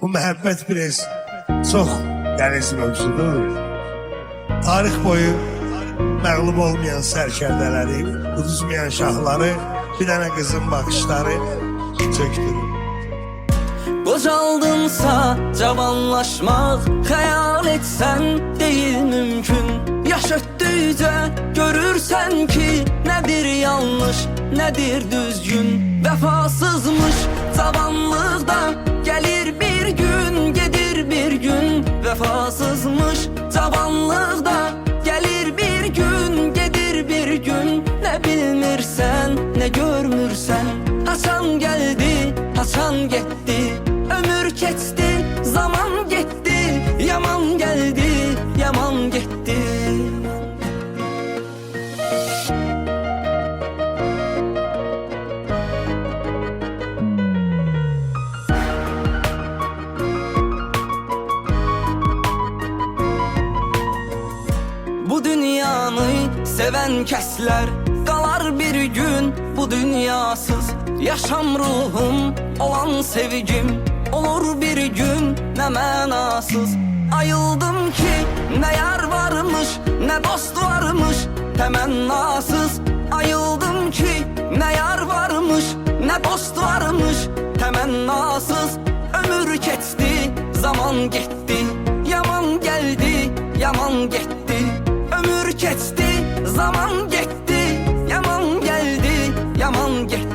Bu məhəbbət biraz çox dəniz mövzudur. Tarix boyu məğlub olmayan sərkərdələri, uduzmayan şahları, bir dənə qızın baxışları çöktürür. Qocaldınsa cavanlaşmaq, xəyal etsən deyil mümkün. Yaş ötdükcə görürsən ki, nədir yanlış, nədir düzgün. Vəfasızmış cavanlıqda gəlir bir gün, gedir bir gün. Vəfasızmış cavanlıqda gəlir bir gün, gedir bir gün. Nə bilmirsən, nə görmürsən, haçan gəldi, haçan getdi. Ömür keçdi, zaman getdi, yaman geldi, yaman getdi. Bu dünyanı seven kəslər qalar bir gün bu dünyasız. Yaşam ruhum olan sevgim olur bir gün ne mənasız. Ayıldım ki ne yar varmış, ne dost varmış, təmənnasız. Ayıldım ki ne yar varmış, ne dost varmış, təmənnasız. Ömür keçdi, zaman getdi, yaman geldi, yaman getdi. Ömür keçdi, zaman getdi, yaman geldi, yaman getdi.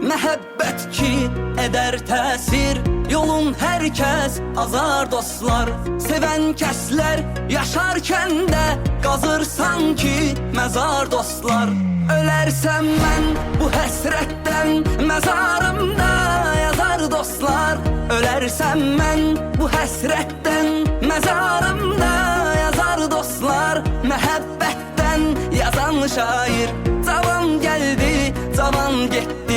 Məhəbbət ki eder təsir, yolun hər kəs azar dostlar. Sevən kəslər yaşarkən də qazır sanki məzar dostlar. Ölərsəm mən bu həsrətdən, məzarımda yazar dostlar. Ölərsəm mən bu həsrətdən, məzarımda yazar dostlar. Məhəbbətdən yazan şair, cavan gəldi, cavan getdi.